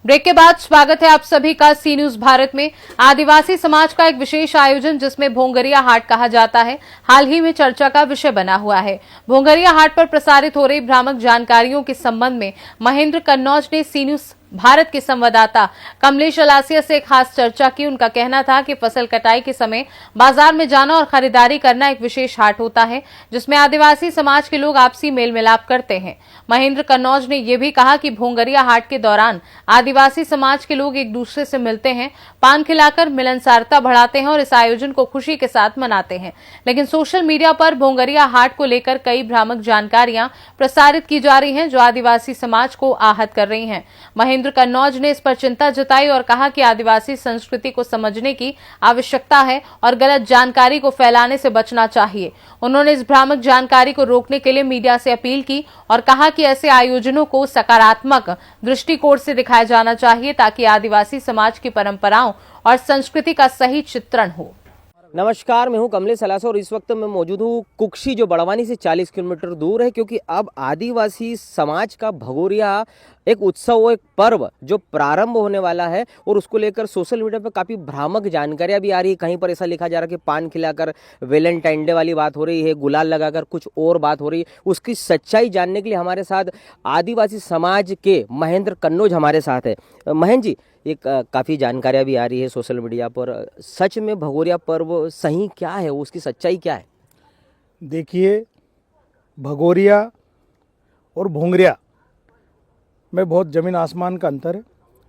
Break के बाद स्वागत है आप सभी का सी न्यूज भारत में। आदिवासी समाज का एक विशेष आयोजन जिसमें भोंगरिया हाट कहा जाता है, हाल ही में चर्चा का विषय बना हुआ है। भोंगरिया हाट पर प्रसारित हो रही भ्रामक जानकारियों के संबंध में महेंद्र कन्नौज ने सी न्यूज भारत के संवाददाता कमलेश अलासिया से खास चर्चा की। उनका कहना था कि फसल कटाई के समय बाजार में जाना और खरीदारी करना एक विशेष हाट होता है जिसमें आदिवासी समाज के लोग आपसी मेल मिलाप करते हैं। महेंद्र कन्नौज ने यह भी कहा कि भोंगरिया हाट के दौरान आदिवासी समाज के लोग एक दूसरे से मिलते हैं, पान खिलाकर मिलनसारता बढ़ाते हैं और इस आयोजन को खुशी के साथ मनाते हैं। लेकिन सोशल मीडिया पर भोंगरिया हाट को लेकर कई भ्रामक जानकारियां प्रसारित की जा रही हैं जो आदिवासी समाज को आहत कर रही हैं। महेंद्र कन्नौज ने इस पर चिंता जताई और कहा कि आदिवासी संस्कृति को समझने की आवश्यकता है और गलत जानकारी को फैलाने से बचना चाहिए। उन्होंने इस भ्रामक जानकारी को रोकने के लिए मीडिया से अपील की और कहा कि ऐसे आयोजनों को सकारात्मक दृष्टिकोण से दिखाया जाना चाहिए ताकि आदिवासी समाज की परंपराओं और संस्कृति का सही चित्रण हो। नमस्कार, मैं हूं कमलेश अलासिया और इस वक्त मैं मौजूद हूं कुक्षी जो बड़वानी से 40 किलोमीटर दूर है, क्योंकि अब आदिवासी समाज का भगोरिया एक उत्सव, एक पर्व जो प्रारंभ होने वाला है और उसको लेकर सोशल मीडिया पर काफ़ी भ्रामक जानकारियां भी आ रही है। कहीं पर ऐसा लिखा जा रहा है कि पान खिलाकर वैलेंटाइन डे वाली बात हो रही है, गुलाल लगाकर कुछ और बात हो रही है। उसकी सच्चाई जानने के लिए हमारे साथ आदिवासी समाज के महेंद्र कन्नौज हमारे साथ है। महेंद्र जी, एक काफ़ी जानकारियाँ भी आ रही है सोशल मीडिया पर, सच में भगोरिया पर्व सही क्या है, उसकी सच्चाई क्या है? देखिए, भगोरिया और भोंगरिया में बहुत ज़मीन आसमान का अंतर है।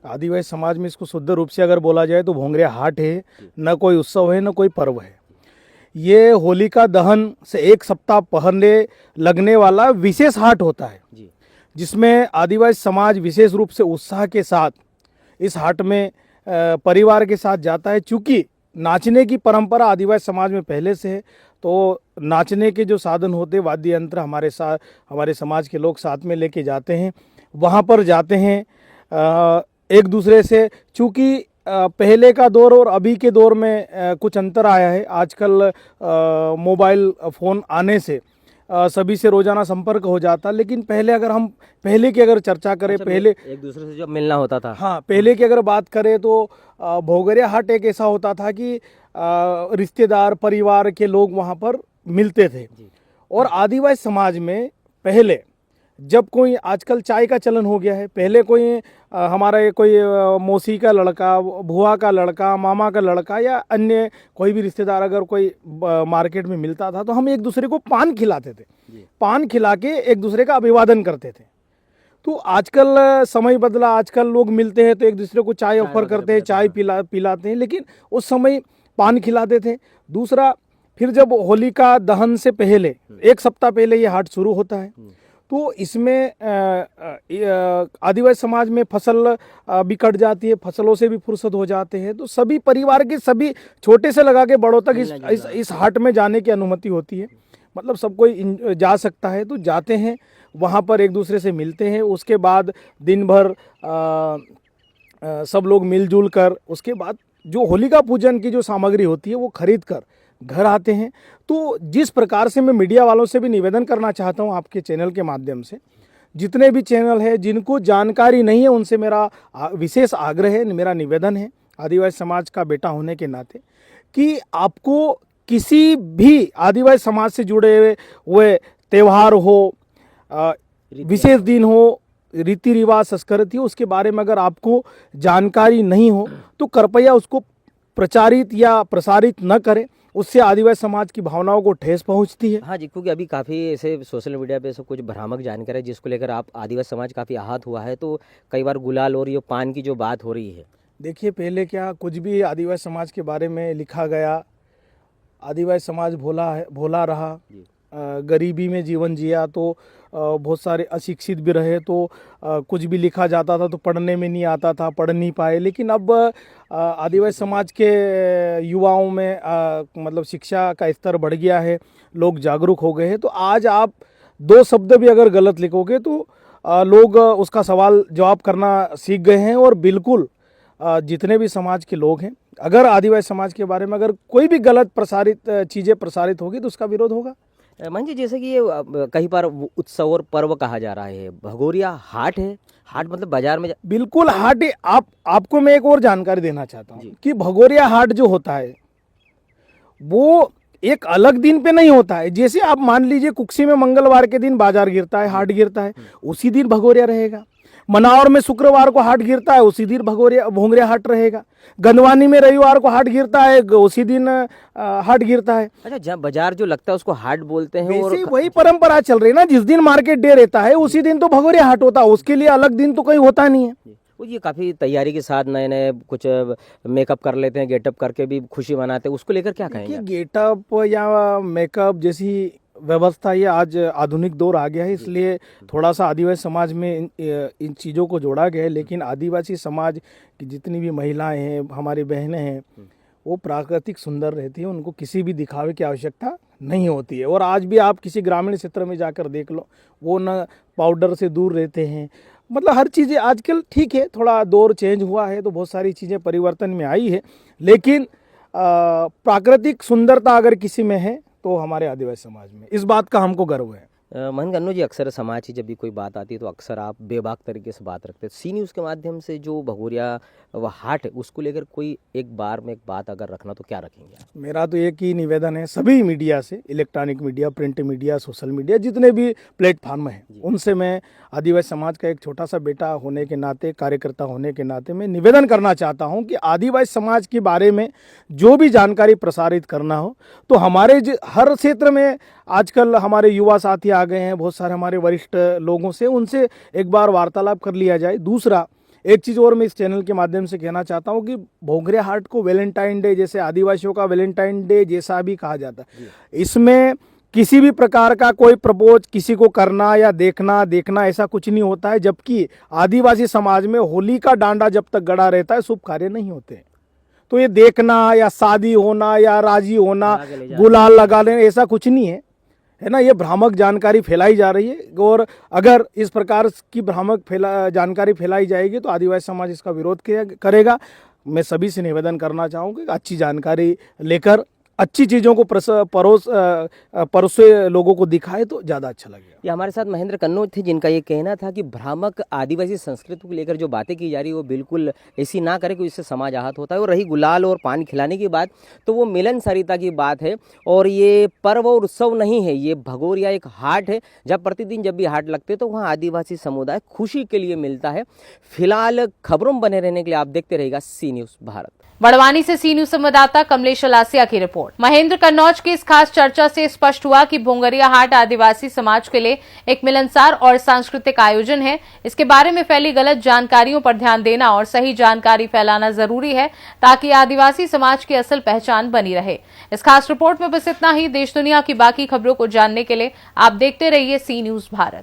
आदिवासी समाज में इसको शुद्ध रूप से अगर बोला जाए तो भोंगरिया हाट है, न कोई उत्सव है न कोई पर्व है। ये होलिका दहन से एक सप्ताह पहले लगने वाला विशेष हाट होता है जिसमें आदिवासी समाज विशेष रूप से उत्साह के साथ इस हाट में परिवार के साथ जाता है। चूँकि नाचने की परंपरा आदिवासी समाज में पहले से है, तो नाचने के जो साधन होते हैं, वाद्य यंत्र हमारे समाज के लोग साथ में लेके जाते हैं, वहाँ पर जाते हैं एक दूसरे से। चूँकि पहले का दौर और अभी के दौर में कुछ अंतर आया है। आजकल मोबाइल फ़ोन आने से सभी से रोजाना संपर्क हो जाता, लेकिन पहले की अगर चर्चा करें, पहले एक दूसरे से जब मिलना होता था, हाँ, पहले की अगर बात करें तो भोंगरिया हाट एक ऐसा होता था कि रिश्तेदार परिवार के लोग वहाँ पर मिलते थे। और आदिवासी समाज में पहले जब कोई, आजकल चाय का चलन हो गया है, पहले कोई हमारा कोई मौसी का लड़का, बुआ का लड़का, मामा का लड़का या अन्य कोई भी रिश्तेदार अगर कोई मार्केट में मिलता था तो हम एक दूसरे को पान खिलाते थे। पान खिला के एक दूसरे का अभिवादन करते थे। तो आजकल समय बदला, आजकल लोग मिलते हैं तो एक दूसरे को चाय ऑफर करते हैं, चाय पिलाते हैं, लेकिन उस समय पान खिलाते थे। दूसरा, फिर जब होलिका दहन से पहले एक सप्ताह पहले ये हाट शुरू होता है, तो इसमें आदिवासी समाज में फसल भी कट जाती है, फसलों से भी फुर्सत हो जाते हैं, तो सभी परिवार के सभी छोटे से लगा के बड़ों तक इस हाट में जाने की अनुमति होती है। मतलब सब कोई जा सकता है, तो जाते हैं वहाँ पर एक दूसरे से मिलते हैं। उसके बाद दिन भर सब लोग मिलजुल कर, उसके बाद जो होलिका पूजन की जो सामग्री होती है वो खरीद कर घर आते हैं। तो जिस प्रकार से मैं मीडिया वालों से भी निवेदन करना चाहता हूं आपके चैनल के माध्यम से, जितने भी चैनल है जिनको जानकारी नहीं है उनसे मेरा विशेष आग्रह है, मेरा निवेदन है आदिवासी समाज का बेटा होने के नाते, कि आपको किसी भी आदिवासी समाज से जुड़े हुए त्यौहार हो, विशेष दिन हो, रीति रिवाज, संस्कृति हो, उसके बारे में अगर आपको जानकारी नहीं हो तो कृपया उसको प्रचारित या प्रसारित न करें। उससे आदिवासी समाज की भावनाओं को ठेस पहुंचती है। हाँ जी, क्योंकि अभी काफ़ी ऐसे सोशल मीडिया पे सब कुछ भ्रामक जानकारी है जिसको लेकर आप आदिवासी समाज काफ़ी आहत हुआ है। तो कई बार गुलाल और ये पान की जो बात हो रही है, देखिए, पहले क्या कुछ भी आदिवासी समाज के बारे में लिखा गया, आदिवासी समाज भोला रहा, गरीबी में जीवन जिया, तो बहुत सारे अशिक्षित भी रहे, तो कुछ भी लिखा जाता था तो पढ़ने में नहीं आता था, पढ़ नहीं पाए। लेकिन अब आदिवासी समाज के युवाओं में मतलब शिक्षा का स्तर बढ़ गया है, लोग जागरूक हो गए हैं। तो आज आप दो शब्द भी अगर गलत लिखोगे तो लोग उसका सवाल जवाब करना सीख गए हैं। और बिल्कुल जितने भी समाज के लोग हैं, अगर आदिवासी समाज के बारे में अगर कोई भी गलत चीज़ें प्रसारित होगी तो उसका विरोध होगा। मान जी, जैसे कि ये कहीं पर उत्सव और पर्व कहा जा रहा है, भगोरिया हाट है, हाट मतलब बाजार में बिल्कुल हाट आपको मैं एक और जानकारी देना चाहता जी। हूँ कि भगोरिया हाट जो होता है वो एक अलग दिन पे नहीं होता है। जैसे आप मान लीजिए कुक्सी में मंगलवार के दिन बाजार गिरता है, हाट गिरता है, उसी दिन भगोरिया रहेगा। मनावर में शुक्रवार को हाट गिरता है, उसी दिन भोंगरिया हाट रहेगा। गंदवानी में रविवार को हाट गिरता है, उसी दिन हाट गिरता है। अच्छा, जहाँ बाजार जो लगता है उसको हाट बोलते हैं और वैसे वही परंपरा चल रही है ना, जिस दिन मार्केट डे रहता है उसी दिन तो भगोरिया हाट होता है, उसके लिए अलग दिन तो कहीं होता नहीं है। वो ये काफी तैयारी के साथ नए नए कुछ मेकअप कर लेते हैं, गेटअप करके भी खुशी मनाते हैं, उसको लेकर क्या कहेंगे? गेटअप या मेकअप जैसी व्यवस्था ये आज आधुनिक दौर आ गया है, इसलिए थोड़ा सा आदिवासी समाज में इन चीज़ों को जोड़ा गया है। लेकिन आदिवासी समाज की जितनी भी महिलाएं हैं, हमारी बहनें हैं, वो प्राकृतिक सुंदर रहती है, उनको किसी भी दिखावे की आवश्यकता नहीं होती है। और आज भी आप किसी ग्रामीण क्षेत्र में जाकर देख लो, वो न पाउडर से दूर रहते हैं। मतलब हर चीज़ें आजकल ठीक है, थोड़ा दौर चेंज हुआ है तो बहुत सारी चीज़ें परिवर्तन में आई है, लेकिन प्राकृतिक सुंदरता अगर किसी में है तो हमारे आदिवासी समाज में, इस बात का हमको गर्व है। महंत गन्नू जी, अक्सर समाज की जब भी कोई बात आती है तो अक्सर आप बेबाक तरीके से बात रखते हैं। सी न्यूज़ के माध्यम से जो भगोरिया व हाट है उसको लेकर कोई एक बार में एक बात अगर रखना तो क्या रखेंगे आप? मेरा तो एक ही निवेदन है सभी मीडिया से, electronic media, print media, social media, जितने भी प्लेटफॉर्म हैं, उनसे मैं आदिवासी समाज का एक छोटा सा बेटा होने के नाते, कार्यकर्ता होने के नाते मैं निवेदन करना चाहता हूं कि आदिवासी समाज के बारे में जो भी जानकारी प्रसारित करना हो तो हमारे हर क्षेत्र में आजकल हमारे युवा साथी आ गए हैं, बहुत सारे हमारे वरिष्ठ लोगों से, उनसे एक बार वार्तालाप कर लिया जाए। दूसरा, एक चीज़ और मैं इस चैनल के माध्यम से कहना चाहता हूं कि भोंगरिया हाट को वैलेंटाइन डे, जैसे आदिवासियों का वैलेंटाइन डे जैसा भी कहा जाता है, इसमें किसी भी प्रकार का कोई प्रपोज किसी को करना या देखना ऐसा कुछ नहीं होता है। जबकि आदिवासी समाज में होली का डांडा जब तक गड़ा रहता है शुभ कार्य नहीं होते। तो ये देखना या शादी होना या राजी होना, गुलाल लगा लेना, ऐसा कुछ नहीं है, है ना। ये भ्रामक जानकारी फैलाई जा रही है और अगर इस प्रकार की भ्रामक जानकारी फैलाई जाएगी तो आदिवासी समाज इसका विरोध करेगा। मैं सभी से निवेदन करना चाहूँगा कि अच्छी जानकारी लेकर अच्छी चीज़ों को परोसे लोगों को दिखाए तो ज़्यादा अच्छा लगेगा। ये हमारे साथ महेंद्र कन्नौज थे, जिनका ये कहना था कि भ्रामक आदिवासी संस्कृति को लेकर जो बातें की जा रही है वो बिल्कुल ऐसी ना करें कि इससे समाज आहत होता है। और रही गुलाल और पान खिलाने की बात, तो वो मिलनसारिता की बात है और ये पर्व और उत्सव नहीं है, ये भगोरिया एक हाट है। जब प्रतिदिन जब भी हाट लगते तो वहाँ आदिवासी समुदाय खुशी के लिए मिलता है। फिलहाल खबरों में बने रहने के लिए आप देखते रहेगा सी न्यूज़ भारत। बड़वानी से सी न्यूज़ संवाददाता कमलेश अलासिया की रिपोर्ट। महेंद्र कन्नौज की इस खास चर्चा से स्पष्ट हुआ कि भोंगरिया हाट आदिवासी समाज के लिए एक मिलनसार और सांस्कृतिक आयोजन है। इसके बारे में फैली गलत जानकारियों पर ध्यान देना और सही जानकारी फैलाना जरूरी है ताकि आदिवासी समाज की असल पहचान बनी रहे। इस खास रिपोर्ट में बस इतना ही। देश दुनिया की बाकी खबरों को जानने के लिए आप देखते रहिए सी न्यूज़ भारत।